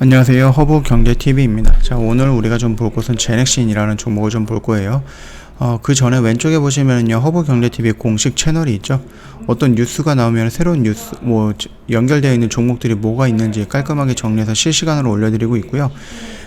안녕하세요. 허브경제TV입니다. 자, 오늘 우리가 좀 볼 것은 제넥신이라는 종목을 좀 볼 거예요. 그 전에 왼쪽에 보시면요, 허브경제TV 공식 채널이 있죠. 어떤 뉴스가 나오면 새로운 뉴스, 연결되어 있는 종목들이 뭐가 있는지 깔끔하게 정리해서 실시간으로 올려드리고 있고요.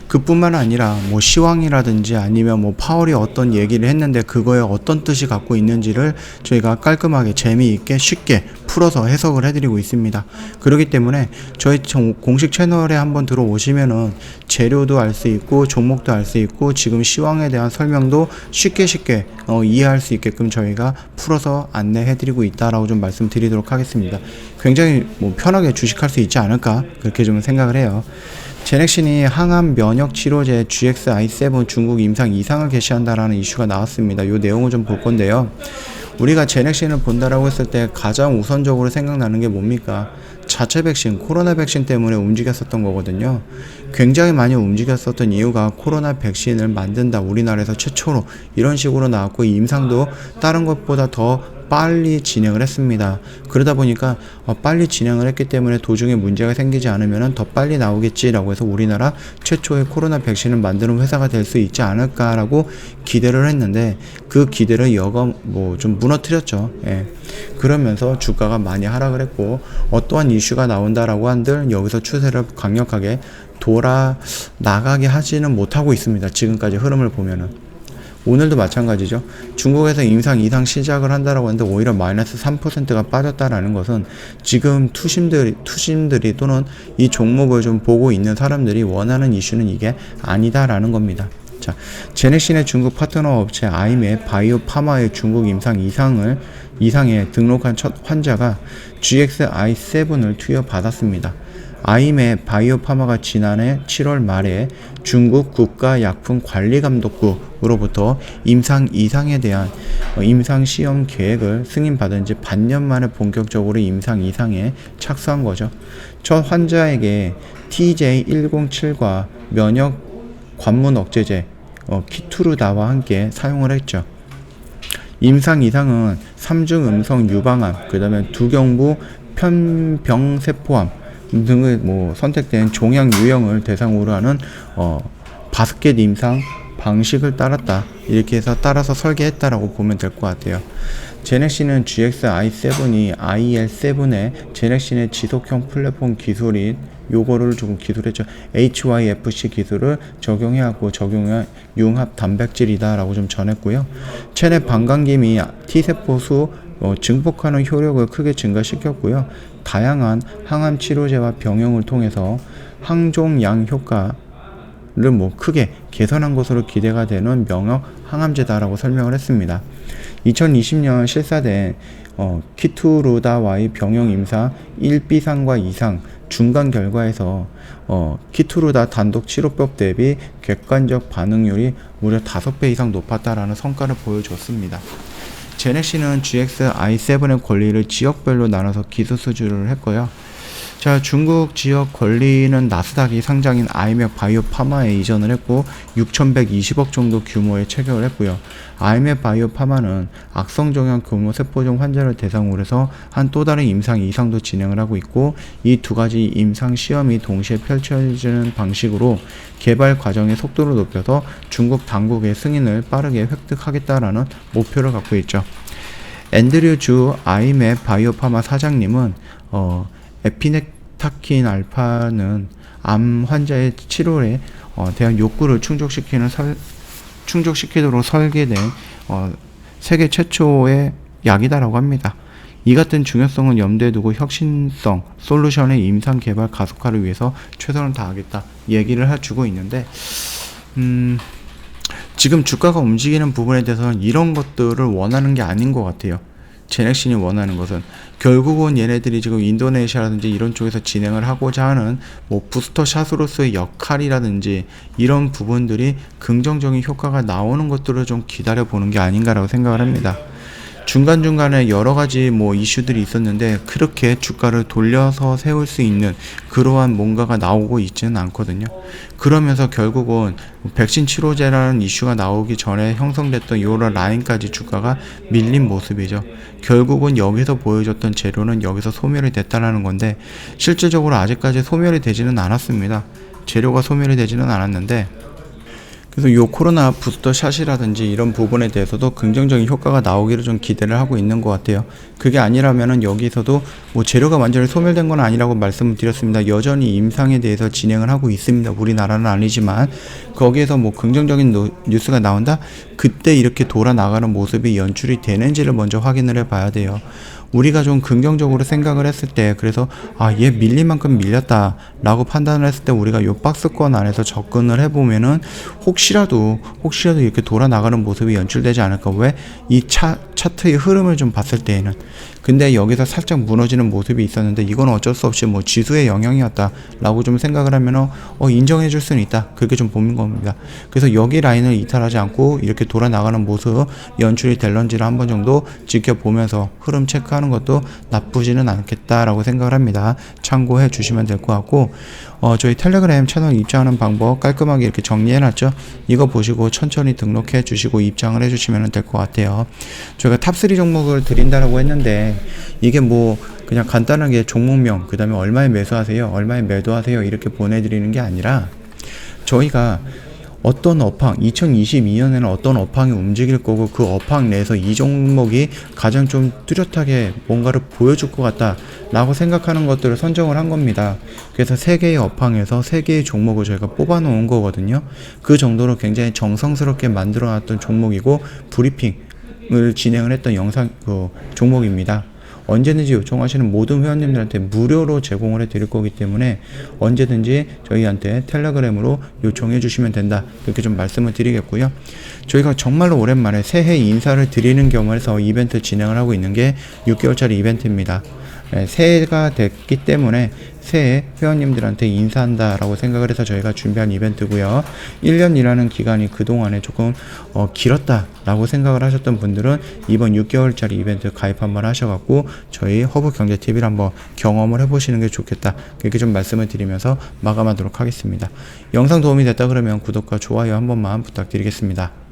그뿐만 아니라 시황이라든지 아니면 파월이 어떤 얘기를 했는데 그거에 어떤 뜻이 갖고 있는지를 저희가 깔끔하게 재미있게 쉽게 풀어서 해석을 해드리고 있습니다. 그렇기 때문에 저희 공식 채널에 한번 들어오시면은 재료도 알 수 있고 종목도 알 수 있고 지금 시황에 대한 설명도 쉽게 이해할 수 있게끔 저희가 풀어서 안내해드리고 있다라고 좀 말씀드리도록 하겠습니다. 굉장히 편하게 주식할 수 있지 않을까 그렇게 좀 생각을 해요. 제넥신이 항암 면역 치료제 GXI7 중국 임상 2상을 개시한다라는 이슈가 나왔습니다. 이 내용을 좀 볼 건데요. 우리가 제넥신을 본다라고 했을 때 가장 우선적으로 생각나는 게 뭡니까? 자체 백신, 코로나 백신 때문에 움직였었던 거거든요. 굉장히 많이 움직였었던 이유가 코로나 백신을 만든다, 우리나라에서 최초로 이런 식으로 나왔고 임상도 다른 것보다 더 빨리 진행을 했습니다. 그러다 보니까 빨리 진행을 했기 때문에 도중에 문제가 생기지 않으면 더 빨리 나오겠지라고 해서 우리나라 최초의 코로나 백신을 만드는 회사가 될 수 있지 않을까라고 기대를 했는데 그 기대를 여간 좀 무너뜨렸죠. 예. 그러면서 주가가 많이 하락을 했고 어떠한 이슈가 나온다라고 한들 여기서 추세를 강력하게 돌아 나가게 하지는 못하고 있습니다. 지금까지 흐름을 보면은. 오늘도 마찬가지죠. 중국에서 임상 2상 시작을 한다라고 하는데 오히려 마이너스 3%가 빠졌다라는 것은 지금 투심들이 또는 이 종목을 좀 보고 있는 사람들이 원하는 이슈는 이게 아니다라는 겁니다. 자, 제넥신의 중국 파트너 업체 아이맵 바이오파마의 중국 임상 2상에 등록한 첫 환자가 GXI7을 투여받았습니다. 아이맵 바이오파마가 지난해 7월 말에 중국 국가약품관리감독국으로부터 임상 2상에 대한 임상 시험 계획을 승인받은 지 반년 만에 본격적으로 임상 2상에 착수한 거죠. 첫 환자에게 TJ107과 면역 관문 억제제 키투르다와 함께 사용을 했죠. 임상 2상은 3중 음성 유방암, 그 다음에 두경부 편병세포암 등의 선택된 종양 유형을 대상으로 하는 바스켓 임상 방식을 따랐다. 이렇게 해서 따라서 설계했다라고 보면 될 것 같아요. 제넥신은 GXI7이 IL7의 제넥신의 지속형 플랫폼 기술인 요거를 조금 기술했죠. HYFC 기술을 적용해왔고 적용한 융합 단백질이다라고 좀 전했고요. 체내 방광김이 T세포 수 증폭하는 효력을 크게 증가시켰고요. 다양한 항암 치료제와 병용을 통해서 항종양 효과를 크게 개선한 것으로 기대가 되는 명역 항암제다라고 설명을 했습니다. 2020년 실사된 키투르다와의 병용 임상 1B상과 2상 중간 결과에서 키투르다 단독 치료법 대비 객관적 반응률이 무려 5배 이상 높았다라는 성과를 보여줬습니다. 제넥신은 GXI7의 권리를 지역별로 나눠서 기술 수주를 했고요. 자, 중국 지역 권리는 나스닥이 상장인 아이맥 바이오파마에 이전을 했고 6,120억 정도 규모의 체결을 했고요. 아이맥 바이오파마는 악성종양 교모세포종 환자를 대상으로 해서 한 또 다른 임상 2상도 진행을 하고 있고 이 두 가지 임상 시험이 동시에 펼쳐지는 방식으로 개발 과정의 속도를 높여서 중국 당국의 승인을 빠르게 획득하겠다라는 목표를 갖고 있죠. 앤드류 주 아이맥 바이오파마 사장님은 에피넥타킨 알파는 암 환자의 치료에 대한 욕구를 충족시키도록 설계된 세계 최초의 약이다라고 합니다. 이 같은 중요성을 염두에 두고 혁신성 솔루션의 임상 개발 가속화를 위해서 최선을 다하겠다 얘기를 해주고 있는데 지금 주가가 움직이는 부분에 대해서는 이런 것들을 원하는 게 아닌 것 같아요. 제넥신이 원하는 것은 결국은 얘네들이 지금 인도네시아라든지 이런 쪽에서 진행을 하고자 하는 부스터 샷으로서의 역할이라든지 이런 부분들이 긍정적인 효과가 나오는 것들을 좀 기다려 보는 게 아닌가라고 생각을 합니다. 중간중간에 여러가지 이슈들이 있었는데 그렇게 주가를 돌려서 세울 수 있는 그러한 뭔가가 나오고 있지는 않거든요. 그러면서 결국은 백신 치료제라는 이슈가 나오기 전에 형성됐던 요런 라인까지 주가가 밀린 모습이죠. 결국은 여기서 보여줬던 재료는 여기서 소멸이 됐다라는 건데 실질적으로 아직까지 소멸이 되지는 않았습니다. 재료가 소멸이 되지는 않았는데, 그래서 요 코로나 부스터 샷이라든지 이런 부분에 대해서도 긍정적인 효과가 나오기를 좀 기대를 하고 있는 것 같아요. 그게 아니라면은 여기서도 뭐 재료가 완전히 소멸된 건 아니라고 말씀을 드렸습니다. 여전히 임상에 대해서 진행을 하고 있습니다. 우리나라는 아니지만 거기에서 뭐 긍정적인 뉴스가 나온다? 그때 이렇게 돌아 나가는 모습이 연출이 되는지를 먼저 확인을 해 봐야 돼요. 우리가 좀 긍정적으로 생각을 했을 때, 그래서 얘 밀릴 만큼 밀렸다 라고 판단을 했을 때 우리가 요 박스권 안에서 접근을 해보면은 혹시라도 이렇게 돌아 나가는 모습이 연출되지 않을까. 왜? 이 차트의 흐름을 좀 봤을 때에는. 근데 여기서 살짝 무너지는 모습이 있었는데 이건 어쩔 수 없이 뭐 지수의 영향이었다 라고 좀 생각을 하면 인정해 줄 수는 있다, 그렇게 좀 보는 겁니다. 그래서 여기 라인을 이탈하지 않고 이렇게 돌아 나가는 모습 연출이 될런지를 한번 정도 지켜보면서 흐름 체크하는 것도 나쁘지는 않겠다라고 생각을 합니다. 참고해 주시면 될 것 같고, 저희 텔레그램 채널 입장하는 방법 깔끔하게 이렇게 정리해놨죠. 이거 보시고 천천히 등록해 주시고 입장을 해주시면 될 것 같아요. 저희가 탑3 종목을 드린다라고 했는데 이게 뭐 그냥 간단하게 종목명, 그 다음에 얼마에 매수하세요, 얼마에 매도하세요 이렇게 보내드리는 게 아니라, 저희가 어떤 업황, 2022년에는 어떤 업황이 움직일 거고 그 업황 내에서 이 종목이 가장 좀 뚜렷하게 뭔가를 보여줄 것 같다 라고 생각하는 것들을 선정을 한 겁니다. 그래서 3개의 업황에서 3개의 종목을 저희가 뽑아 놓은 거거든요. 그 정도로 굉장히 정성스럽게 만들어 놨던 종목이고 브리핑을 진행을 했던 종목입니다. 언제든지 요청하시는 모든 회원님들한테 무료로 제공을 해 드릴 거기 때문에 언제든지 저희한테 텔레그램으로 요청해 주시면 된다, 이렇게 좀 말씀을 드리겠고요. 저희가 정말로 오랜만에 새해 인사를 드리는 겸해서 이벤트 진행을 하고 있는 게 6개월짜리 이벤트입니다. 새해가 됐기 때문에 새해 회원님들한테 인사한다라고 생각을 해서 저희가 준비한 이벤트고요. 1년이라는 기간이 그동안에 조금 길었다라고 생각을 하셨던 분들은 이번 6개월짜리 이벤트 가입 한번 하셔갖고 저희 허브경제TV를 한번 경험을 해보시는 게 좋겠다, 그렇게 좀 말씀을 드리면서 마감하도록 하겠습니다. 영상 도움이 됐다 그러면 구독과 좋아요 한 번만 부탁드리겠습니다.